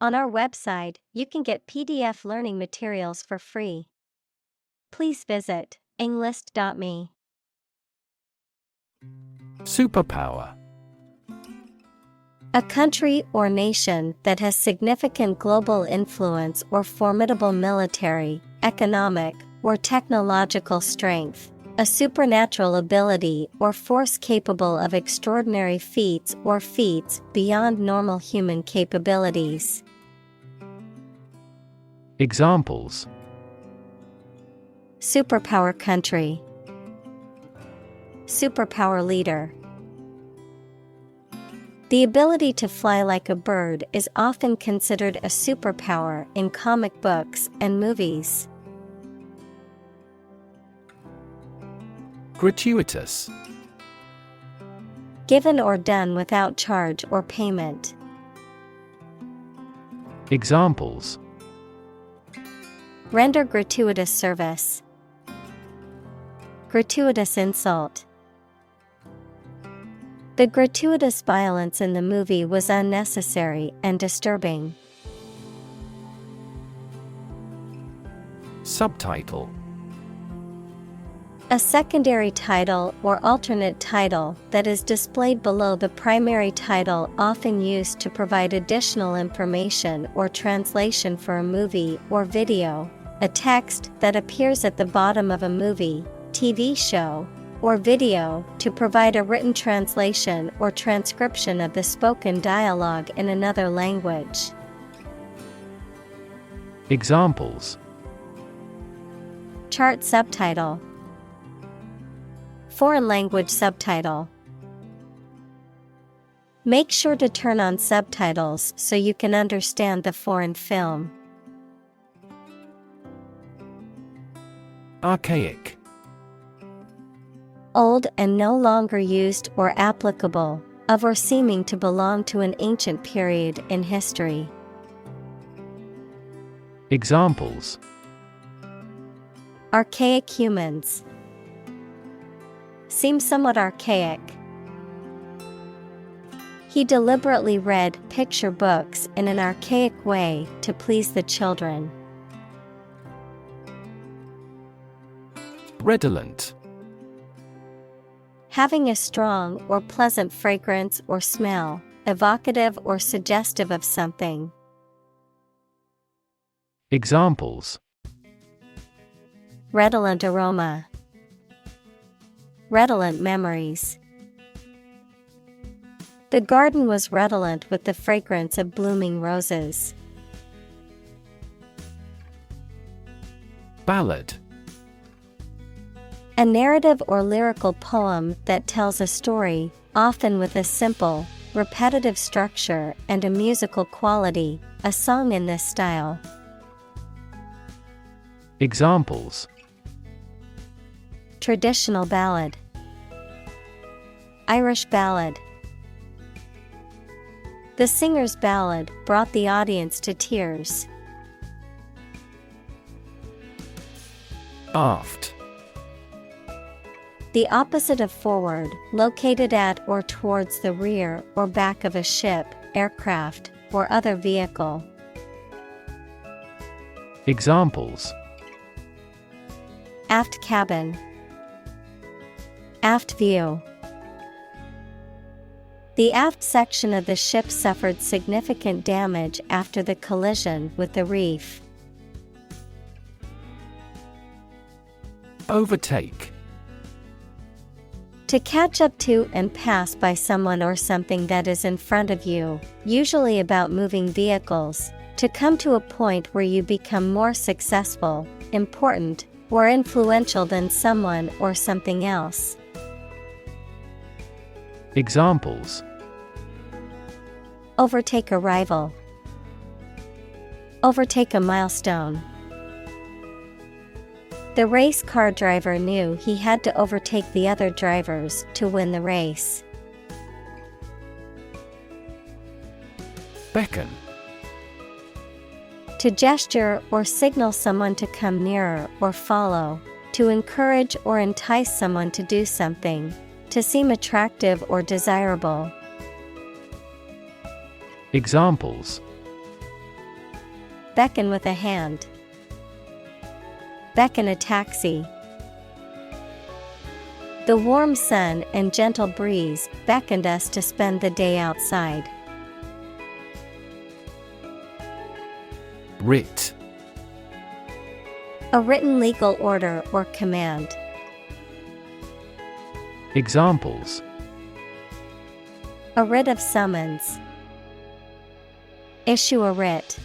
On our website, you can get PDF learning materials for free. Please visit englist.me. Superpower. A country or nation that has significant global influence or formidable military, economic, or technological strength. A supernatural ability or force capable of extraordinary feats or feats beyond normal human capabilities. Examples: Superpower country. Superpower leader. The ability to fly like a bird is often considered a superpower in comic books and movies. Gratuitous. Given or done without charge or payment. Examples: Render gratuitous service. Gratuitous insult. The gratuitous violence in the movie was unnecessary and disturbing. Subtitle. A secondary title or alternate title that is displayed below the primary title, often used to provide additional information or translation for a movie or video. A text that appears at the bottom of a movie, TV show, or video to provide a written translation or transcription of the spoken dialogue in another language. Examples: Chart subtitle. Foreign language subtitle. Make sure to turn on subtitles so you can understand the foreign film. Archaic. Old and no longer used or applicable, of or seeming to belong to an ancient period in history. Examples: Archaic humans. Seem somewhat archaic. He deliberately read picture books in an archaic way to please the children. Redolent. Having a strong or pleasant fragrance or smell, evocative or suggestive of something. Examples: Redolent aroma. Redolent memories. The garden was redolent with the fragrance of blooming roses. Ballad. A narrative or lyrical poem that tells a story, often with a simple, repetitive structure and a musical quality, a song in this style. Examples: Traditional ballad. Irish ballad. The singer's ballad brought the audience to tears. Aft. The opposite of forward, located at or towards the rear or back of a ship, aircraft, or other vehicle. Examples: Aft cabin. Aft view. The aft section of the ship suffered significant damage after the collision with the reef. Overtake. To catch up to and pass by someone or something that is in front of you, usually about moving vehicles, to come to a point where you become more successful, important, or influential than someone or something else. Examples: Overtake a rival. Overtake a milestone. The race car driver knew he had to overtake the other drivers to win the race. Beckon. To gesture or signal someone to come nearer or follow, to encourage or entice someone to do something, to seem attractive or desirable. Examples: Beckon with a hand. Beckon a taxi. The warm sun and gentle breeze beckoned us to spend the day outside. Writ. A written legal order or command. Examples: A writ of summons. Issue a writ.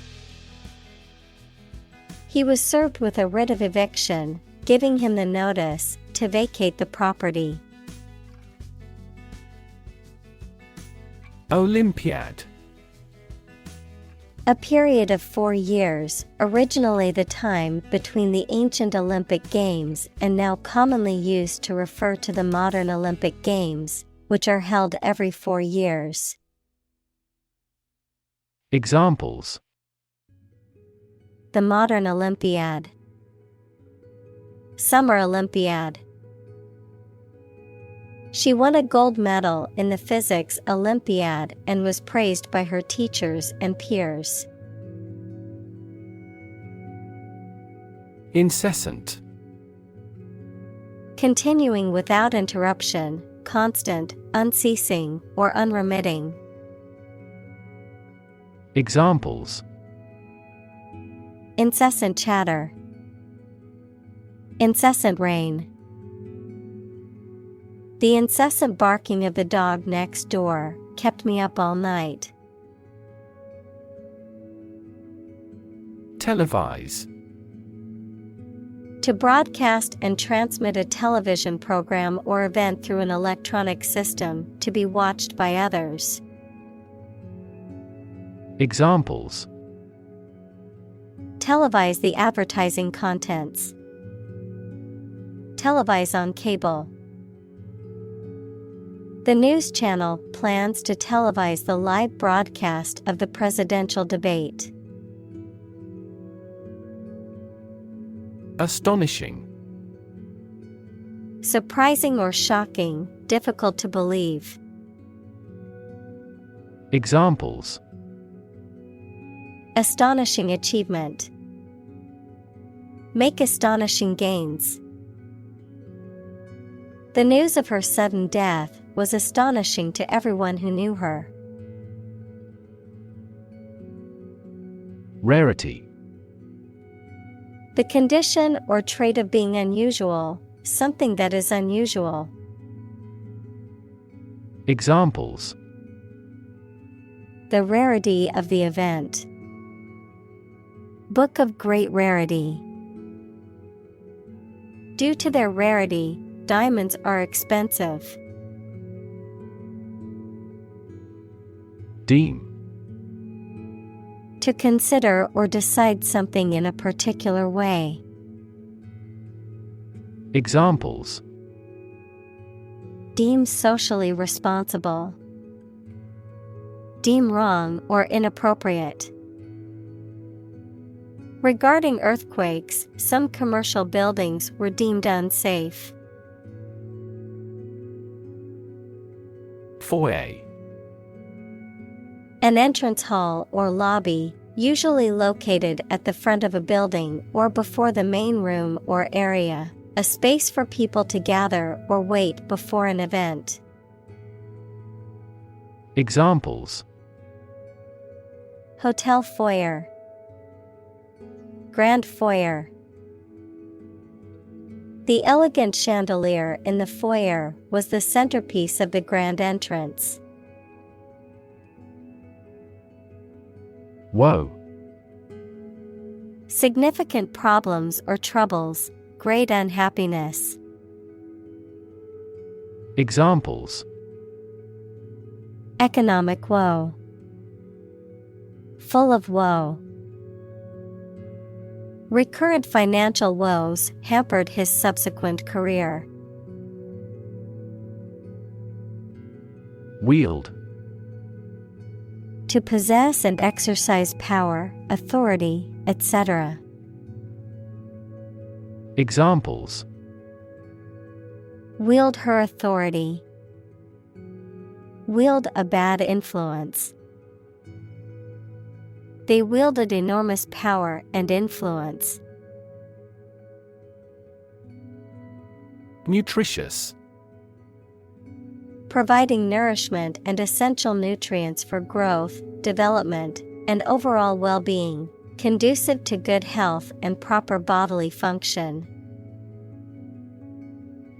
He was served with a writ of eviction, giving him the notice to vacate the property. Olympiad. A period of 4 years, originally the time between the ancient Olympic Games and now commonly used to refer to the modern Olympic Games, which are held every 4 years. Examples: The modern Olympiad. Summer Olympiad. She won a gold medal in the Physics Olympiad and was praised by her teachers and peers. Incessant. Continuing without interruption, constant, unceasing, or unremitting. Examples: Incessant chatter. Incessant rain. The incessant barking of the dog next door kept me up all night. Televise. To broadcast and transmit a television program or event through an electronic system to be watched by others. Examples: Televise the advertising contents. Televise on cable. The news channel plans to televise the live broadcast of the presidential debate. Astonishing. Surprising or shocking, difficult to believe. Examples: Astonishing achievement. Make astonishing gains. The news of her sudden death was astonishing to everyone who knew her. Rarity. The condition or trait of being unusual, something that is unusual. Examples: The rarity of the event. Book of great rarity. Due to their rarity, diamonds are expensive. Deem. To consider or decide something in a particular way. Examples: Deem socially responsible. Deem wrong or inappropriate. Regarding earthquakes, some commercial buildings were deemed unsafe. Foyer. An entrance hall or lobby, usually located at the front of a building or before the main room or area, a space for people to gather or wait before an event. Examples: Hotel foyer. Grand foyer. The elegant chandelier in the foyer was the centerpiece of the grand entrance. Woe. Significant problems or troubles, great unhappiness. Examples: Economic woe. Full of woe. Recurrent financial woes hampered his subsequent career. Wield. To possess and exercise power, authority, etc. Examples: Wield her authority. Wield a bad influence. They wielded enormous power and influence. Nutritious. Providing nourishment and essential nutrients for growth, development, and overall well-being, conducive to good health and proper bodily function.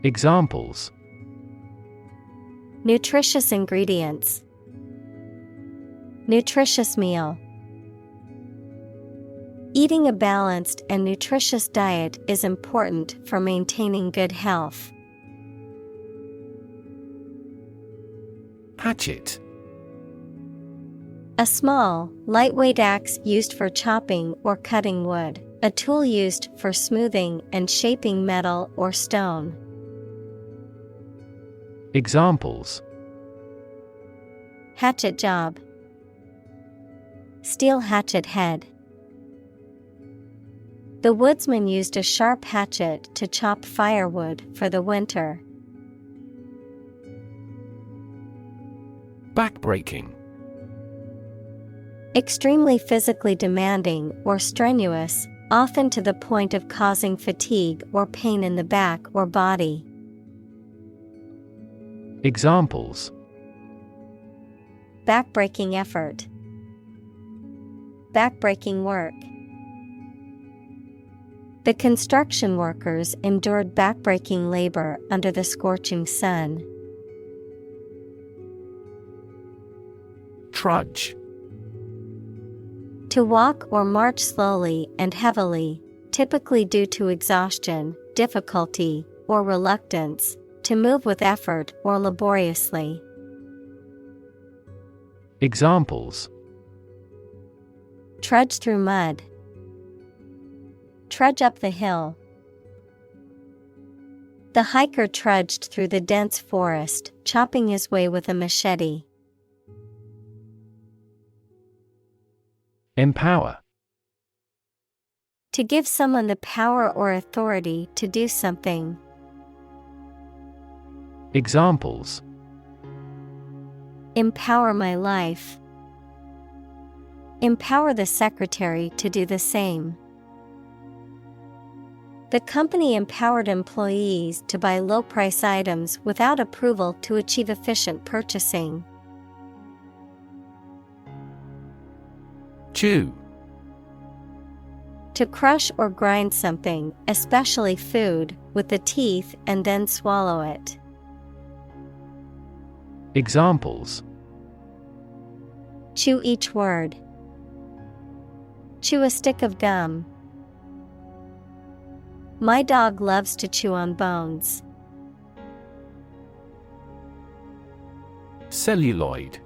Examples: nutritious ingredients, nutritious meal. Eating a balanced and nutritious diet is important for maintaining good health. Hatchet. A small, lightweight axe used for chopping or cutting wood, a tool used for smoothing and shaping metal or stone. Examples: hatchet job, steel hatchet head. The woodsman used a sharp hatchet to chop firewood for the winter. Backbreaking. Extremely physically demanding or strenuous, often to the point of causing fatigue or pain in the back or body. Examples: backbreaking effort, backbreaking work. The construction workers endured backbreaking labor under the scorching sun. Trudge. To walk or march slowly and heavily, typically due to exhaustion, difficulty, or reluctance, to move with effort or laboriously. Examples: trudge through mud, trudge up the hill. The hiker trudged through the dense forest, chopping his way with a machete. Empower. To give someone the power or authority to do something. Examples: empower my life. Empower the secretary to do the same. The company empowered employees to buy low-price items without approval to achieve efficient purchasing. Chew. To crush or grind something, especially food, with the teeth and then swallow it. Examples: chew each word. Chew a stick of gum. My dog loves to chew on bones. Celluloid.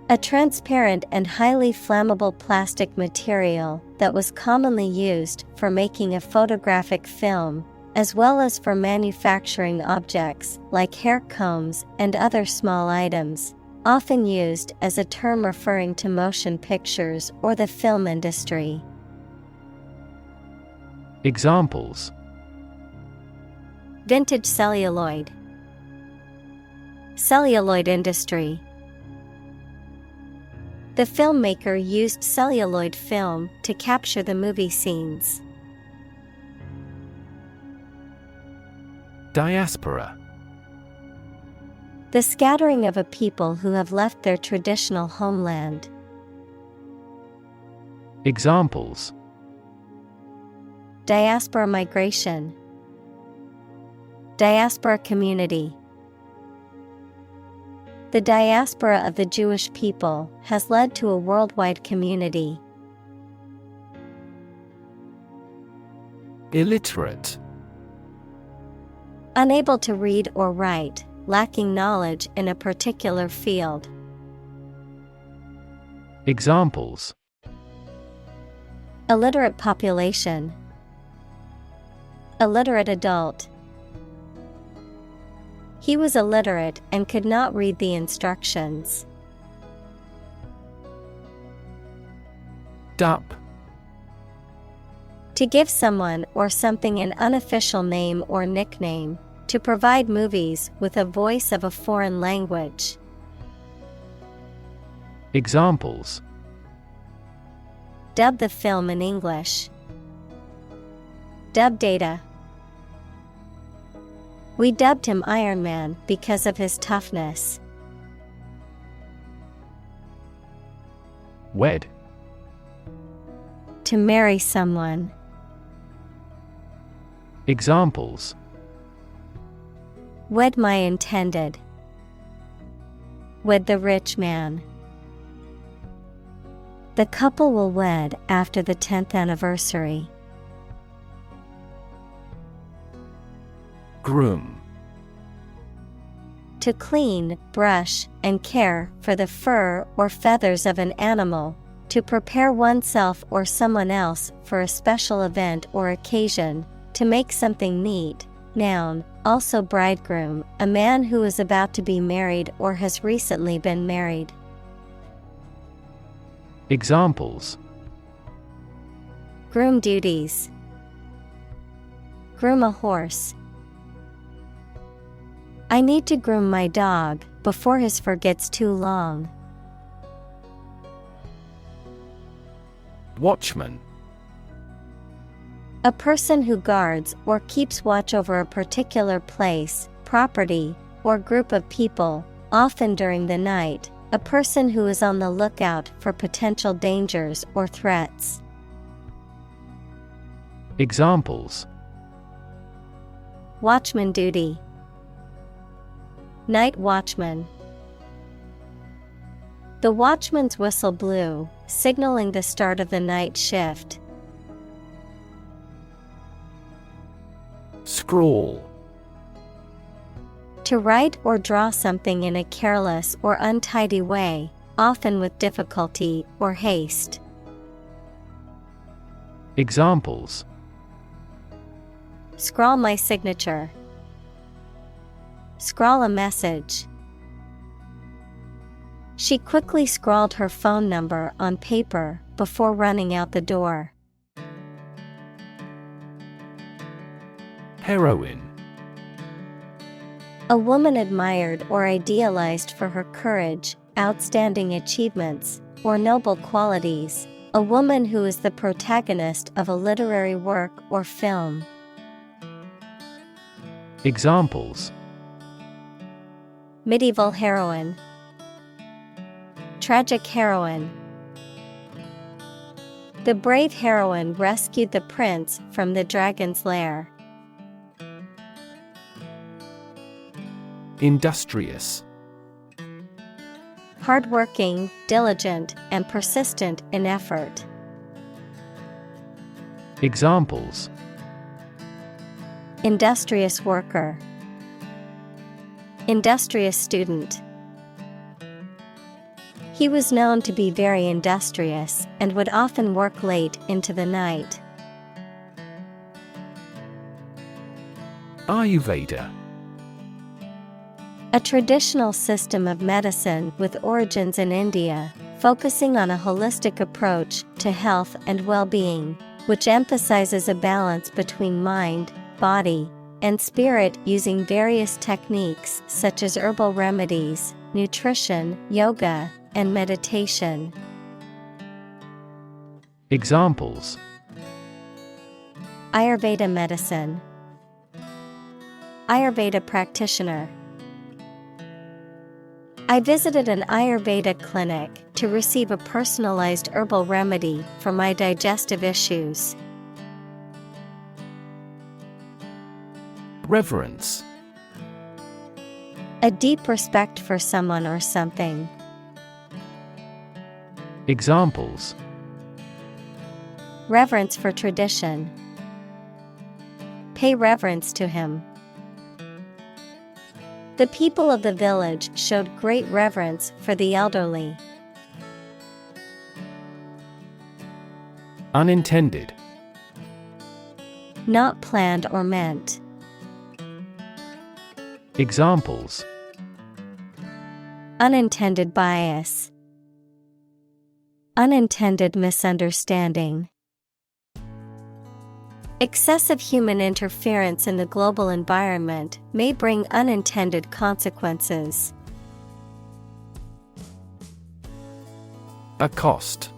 A transparent and highly flammable plastic material that was commonly used for making a photographic film, as well as for manufacturing objects like hair combs and other small items, often used as a term referring to motion pictures or the film industry. Examples: vintage celluloid, celluloid industry. The filmmaker used celluloid film to capture the movie scenes. Diaspora. The scattering of a people who have left their traditional homeland. Examples: diaspora migration, diaspora community. The diaspora of the Jewish people has led to a worldwide community. Illiterate. Unable to read or write, lacking knowledge in a particular field. Examples: illiterate population, illiterate adult. He was illiterate and could not read the instructions. Dup. To give someone or something an unofficial name or nickname, to provide movies with a voice of a foreign language. Examples: Dub the film in English. Dub data. We dubbed him Iron Man because of his toughness. Wed. To marry someone. Examples: Wed my intended. Wed the rich man. The couple will wed after the 10th anniversary. Groom. To clean, brush, and care for the fur or feathers of an animal, to prepare oneself or someone else for a special event or occasion, to make something neat. Noun, also bridegroom, a man who is about to be married or has recently been married. Examples: Groom duties. Groom a horse. I need to groom my dog before his fur gets too long. Watchman. A person who guards or keeps watch over a particular place, property, or group of people, often during the night. A person who is on the lookout for potential dangers or threats. Examples: Watchman duty. Night watchman. The watchman's whistle blew, signaling the start of the night shift. Scrawl. To write or draw something in a careless or untidy way, often with difficulty or haste. Examples: Scrawl my signature. Scrawl a message. She quickly scrawled her phone number on paper before running out the door. Heroine. A woman admired or idealized for her courage, outstanding achievements, or noble qualities. A woman who is the protagonist of a literary work or film. Examples: Medieval heroine. Tragic heroine. The brave heroine rescued the prince from the dragon's lair. Industrious. Hardworking, diligent, and persistent in effort. Examples: Industrious worker. Industrious student. He was known to be very industrious and would often work late into the night. Ayurveda. A traditional system of medicine with origins in India, focusing on a holistic approach to health and well-being, which emphasizes a balance between mind, body, and spirit using various techniques such as herbal remedies, nutrition, yoga, and meditation. Examples: Ayurveda medicine. Ayurveda practitioner. I visited an Ayurveda clinic to receive a personalized herbal remedy for my digestive issues. Reverence. A deep respect for someone or something. Examples: Reverence for tradition. Pay reverence to him. The people of the village showed great reverence for the elderly. Unintended. Not planned or meant. Examples: Unintended bias. Unintended misunderstanding. Excessive human interference in the global environment may bring unintended consequences. Accost.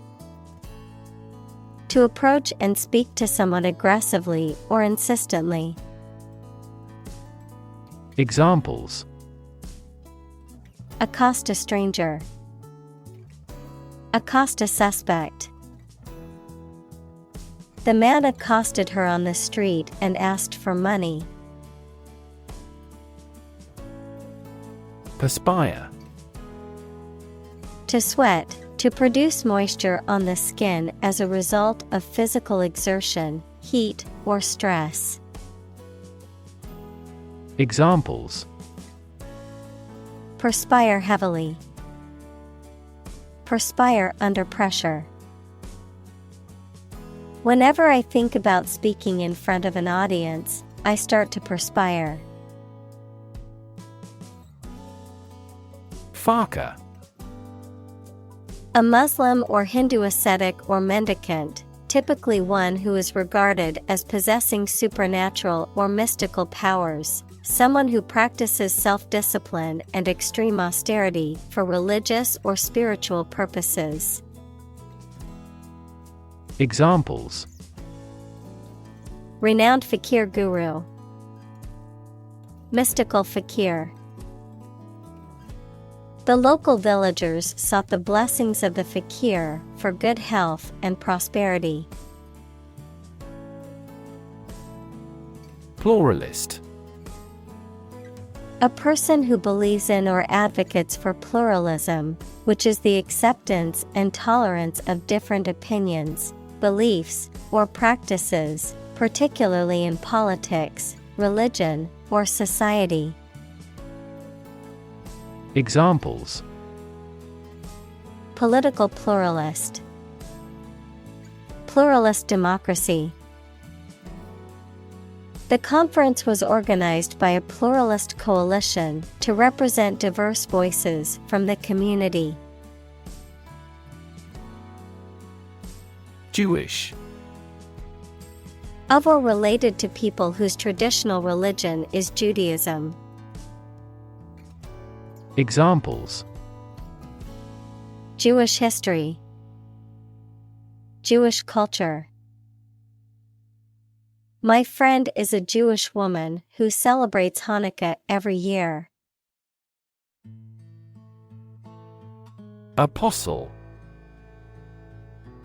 To approach and speak to someone aggressively or insistently. Examples: Accost a stranger. Accost a suspect. The man accosted her on the street and asked for money. Perspire. To sweat, to produce moisture on the skin as a result of physical exertion, heat, or stress. Examples: Perspire heavily. Perspire under pressure. Whenever I think about speaking in front of an audience, I start to perspire. Faka. A Muslim or Hindu ascetic or mendicant, typically one who is regarded as possessing supernatural or mystical powers, someone who practices self-discipline and extreme austerity for religious or spiritual purposes. Examples: Renowned fakir guru. Mystical fakir. The local villagers sought the blessings of the fakir for good health and prosperity. Pluralist. A person who believes in or advocates for pluralism, which is the acceptance and tolerance of different opinions, beliefs, or practices, particularly in politics, religion, or society. Examples: Political pluralist. Pluralist democracy. The conference was organized by a pluralist coalition to represent diverse voices from the community. Jewish. Of or related to people whose traditional religion is Judaism. Examples: Jewish history. Jewish culture. My friend is a Jewish woman who celebrates Hanukkah every year. Apostle.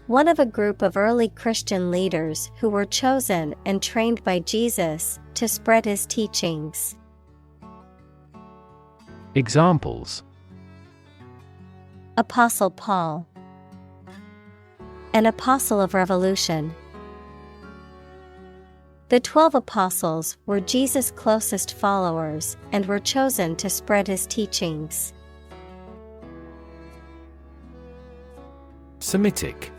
One of a group of early Christian leaders who were chosen and trained by Jesus to spread his teachings. Examples: Apostle Paul. An apostle of revolution. The 12 apostles were Jesus' closest followers and were chosen to spread his teachings. Semitic.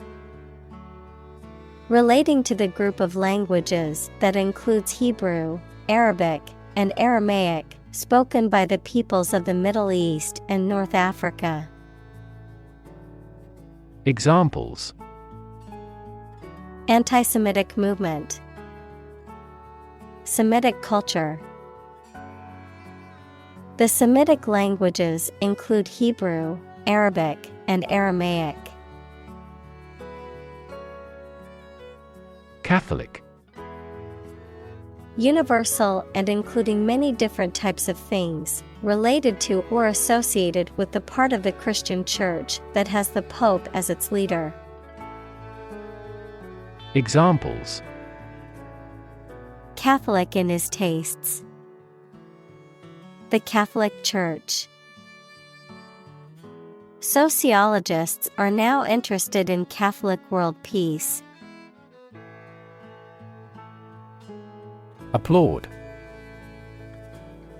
Relating to the group of languages that includes Hebrew, Arabic, and Aramaic, spoken by the peoples of the Middle East and North Africa. Examples: Anti-Semitic movement. Semitic culture. The Semitic languages include Hebrew, Arabic, and Aramaic. Catholic. Universal and including many different types of things, related to or associated with the part of the Christian Church that has the Pope as its leader. Examples: Catholic in his tastes. The Catholic Church. Sociologists are now interested in Catholic world peace. Applaud.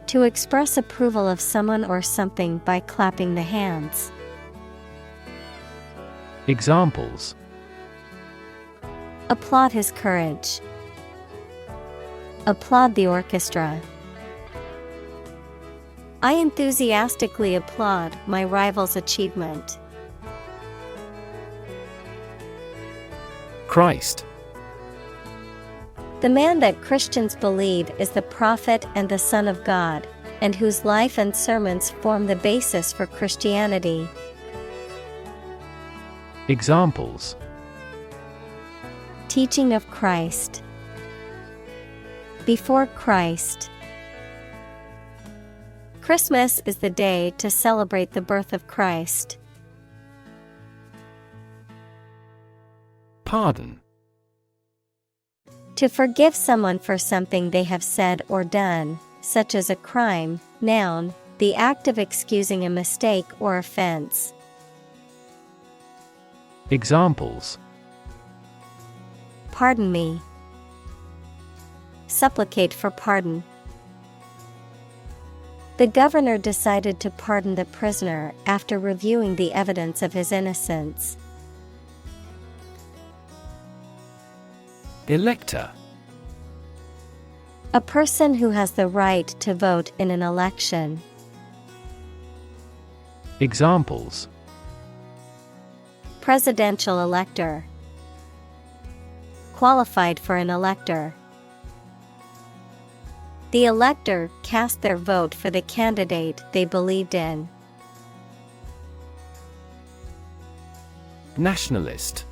To express approval of someone or something by clapping the hands. Examples: Applaud his courage. Applaud the orchestra. I enthusiastically applaud my rival's achievement. Christ. The man that Christians believe is the prophet and the Son of God, and whose life and sermons form the basis for Christianity. Examples: Teaching of Christ. Before Christ. Christmas is the day to celebrate the birth of Christ. Pardon. To forgive someone for something they have said or done, such as a crime. Noun, the act of excusing a mistake or offense. Examples. Pardon me. Supplicate for pardon. The governor decided to pardon the prisoner after reviewing the evidence of his innocence. Elector. A person who has the right to vote in an election. Examples. Presidential elector. Qualified for an elector. The elector cast their vote for the candidate they believed in. Nationalist.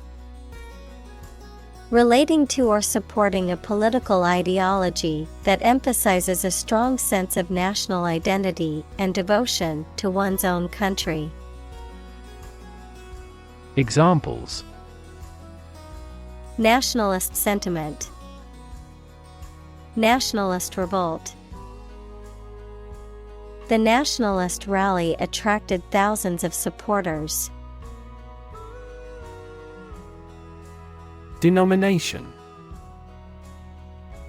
Relating to or supporting a political ideology that emphasizes a strong sense of national identity and devotion to one's own country. Examples. Nationalist sentiment. Nationalist revolt. The nationalist rally attracted thousands of supporters. Denomination.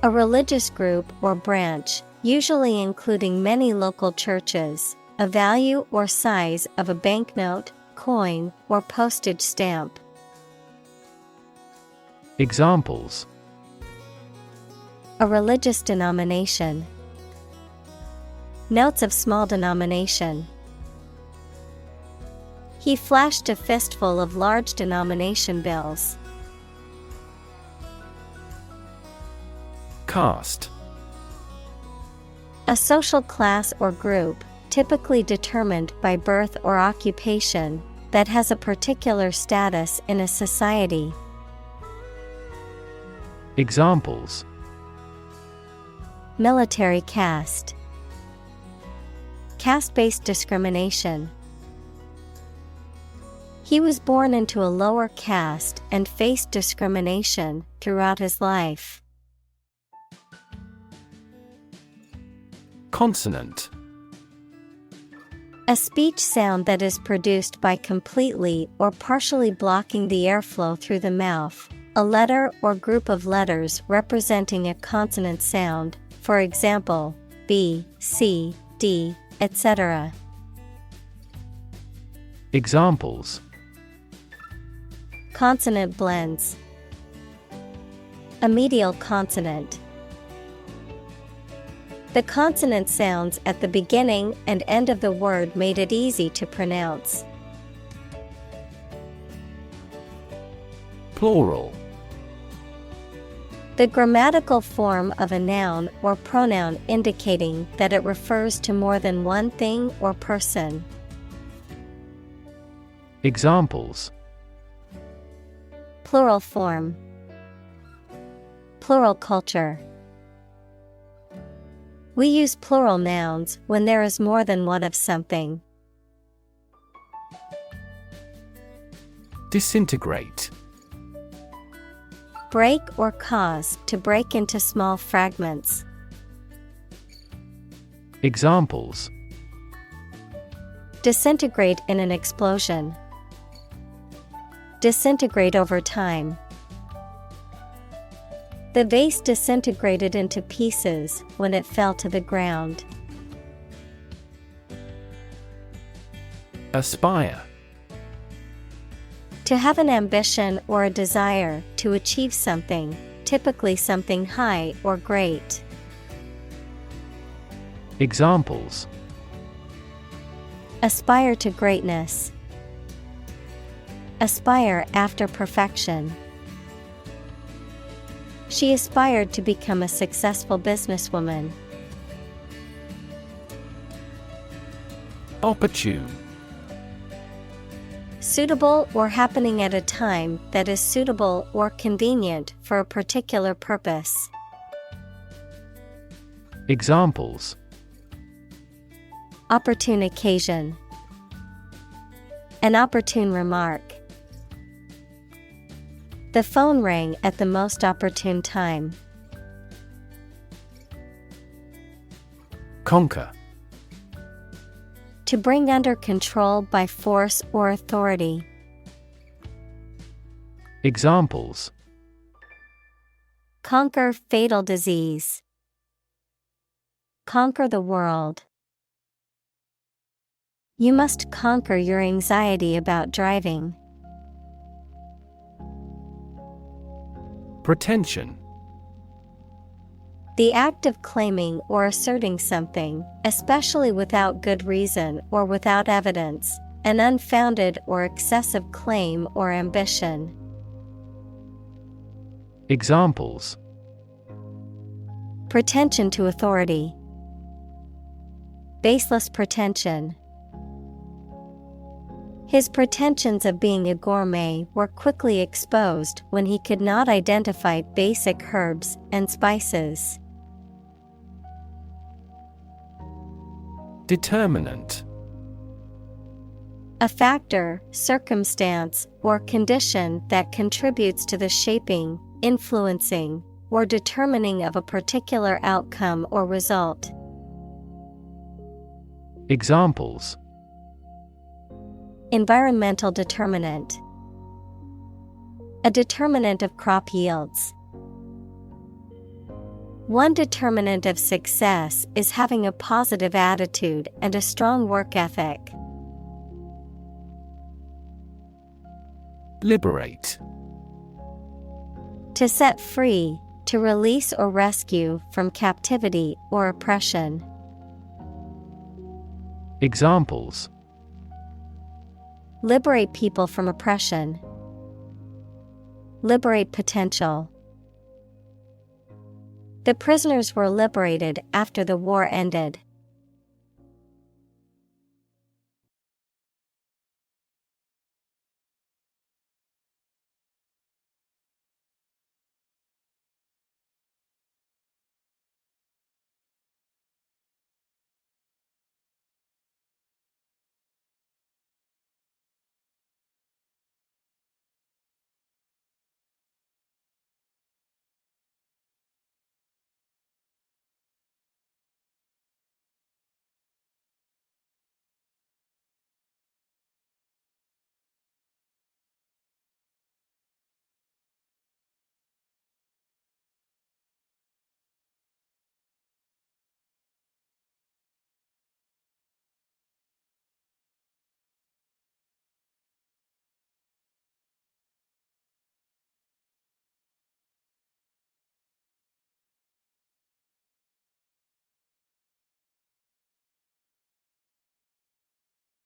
A religious group or branch, usually including many local churches, a value or size of a banknote, coin, or postage stamp. Examples. A religious denomination. Notes of small denomination. He flashed a fistful of large denomination bills. Caste. A social class or group, typically determined by birth or occupation, that has a particular status in a society. Examples. Military caste. Caste-based discrimination. He was born into a lower caste and faced discrimination throughout his life. Consonant. A speech sound that is produced by completely or partially blocking the airflow through the mouth, a letter or group of letters representing a consonant sound, for example, B, C, D, etc. Examples. Consonant blends. A medial consonant. The consonant sounds at the beginning and end of the word made it easy to pronounce. Plural. The grammatical form of a noun or pronoun indicating that it refers to more than one thing or person. Examples. Plural form. Plural culture. We use plural nouns when there is more than one of something. Disintegrate. Break or cause to break into small fragments. Examples. Disintegrate in an explosion. Disintegrate over time. The vase disintegrated into pieces when it fell to the ground. Aspire. To have an ambition or a desire to achieve something, typically something high or great. Examples. Aspire to greatness. Aspire after perfection. She aspired to become a successful businesswoman. Suitable suitable or happening at a time that is suitable or convenient for a particular purpose. Examples: Opportune occasion. An opportune remark. The phone rang at the most opportune time. Conquer. To bring under control by force or authority. Examples: Conquer fatal disease. Conquer the world. You must conquer your anxiety about driving. Pretension. The act of claiming or asserting something, especially without good reason or without evidence, an unfounded or excessive claim or ambition. Examples: Pretension to authority. Baseless pretension. His pretensions of being a gourmet were quickly exposed when he could not identify basic herbs and spices. Determinant. A factor, circumstance, or condition that contributes to the shaping, influencing, or determining of a particular outcome or result. Examples: Environmental determinant. A determinant of crop yields. One determinant of success is having a positive attitude and a strong work ethic. Liberate. To set free, to release or rescue from captivity or oppression. Examples: Liberate people from oppression. Liberate potential. The prisoners were liberated after the war ended.